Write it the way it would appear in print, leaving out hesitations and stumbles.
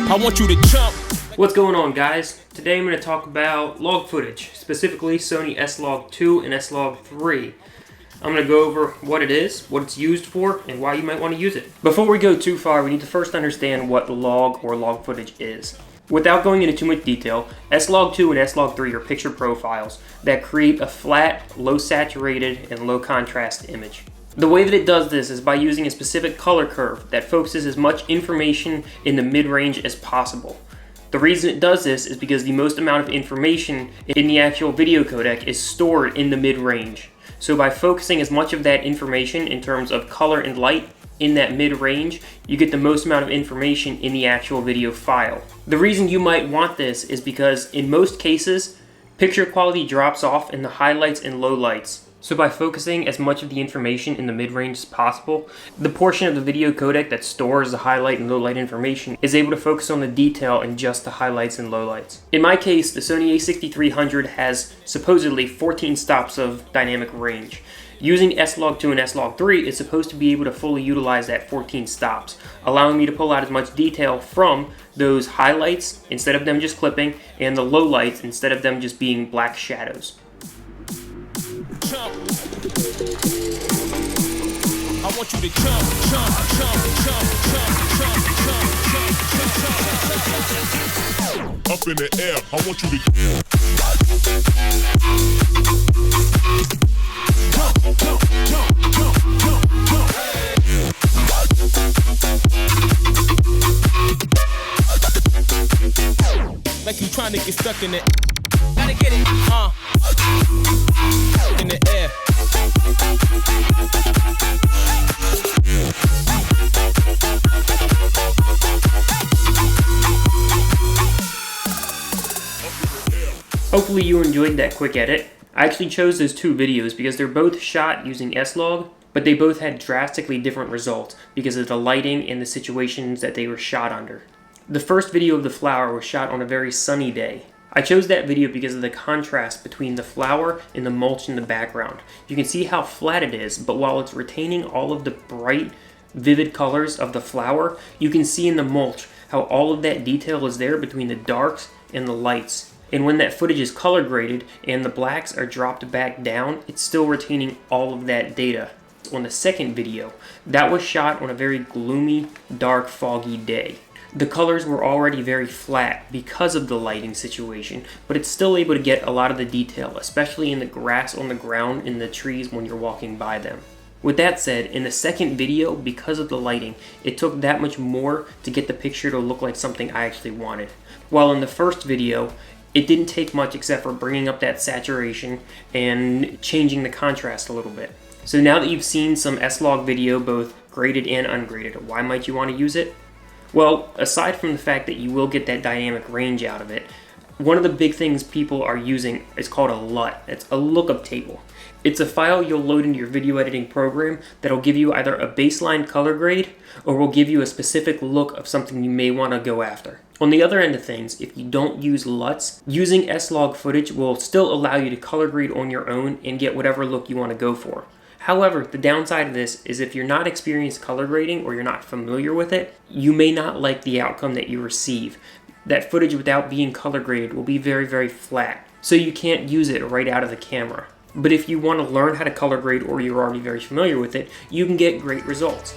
I want you to jump. What's going on, guys? Today I'm going to talk about log footage, specifically Sony S-Log2 and S-Log3. I'm going to go over what it is, what it's used for, and why you might want to use it. Before we go too far, we need to first understand what log or log footage is. Without going into too much detail, S-Log2 and S-Log3 are picture profiles that create a flat, low saturated, and low contrast image. The way that it does this is by using a specific color curve that focuses as much information in the mid-range as possible. The reason it does this is because the most amount of information in the actual video codec is stored in the mid-range. So by focusing as much of that information in terms of color and light in that mid-range, you get the most amount of information in the actual video file. The reason you might want this is because in most cases, picture quality drops off in the highlights and lowlights. So by focusing as much of the information in the mid-range as possible, the portion of the video codec that stores the highlight and lowlight information is able to focus on the detail in just the highlights and lowlights. In my case, the Sony a6300 has supposedly 14 stops of dynamic range. Using S-Log2 and S-Log3 is supposed to be able to fully utilize that 14 stops, allowing me to pull out as much detail from those highlights instead of them just clipping, and the lowlights instead of them just being black shadows. Jump. I want you to jump, jump, jump, jump, jump, jump, jump, jump, jump. Up in the air, I want you to jump, jump, jump, jump, jump. Like you trying to get stuck in it. Gotta get it, in the air. Hopefully you enjoyed that quick edit. I actually chose those two videos because they're both shot using S-Log, but they both had drastically different results because of the lighting and the situations that they were shot under. The first video of the flower was shot on a very sunny day. I chose that video because of the contrast between the flower and the mulch in the background. You can see how flat it is, but while it's retaining all of the bright, vivid colors of the flower, you can see in the mulch how all of that detail is there between the darks and the lights. And when that footage is color graded and the blacks are dropped back down, it's still retaining all of that data. On the second video, that was shot on a very gloomy, dark, foggy day. The colors were already very flat because of the lighting situation, but it's still able to get a lot of the detail, especially in the grass on the ground and the trees when you're walking by them. With that said, in the second video, because of the lighting, it took that much more to get the picture to look like something I actually wanted. While in the first video, it didn't take much except for bringing up that saturation and changing the contrast a little bit. So now that you've seen some S-Log video, both graded and ungraded, why might you want to use it? Well, aside from the fact that you will get that dynamic range out of it, one of the big things people are using is called a LUT. It's a lookup table. It's a file you'll load into your video editing program that'll give you either a baseline color grade or will give you a specific look of something you may want to go after. On the other end of things, if you don't use LUTs, using S-Log footage will still allow you to color grade on your own and get whatever look you want to go for. However, the downside of this is if you're not experienced color grading or you're not familiar with it, you may not like the outcome that you receive. That footage without being color graded will be very, very flat, so you can't use it right out of the camera. But if you want to learn how to color grade or you're already very familiar with it, you can get great results.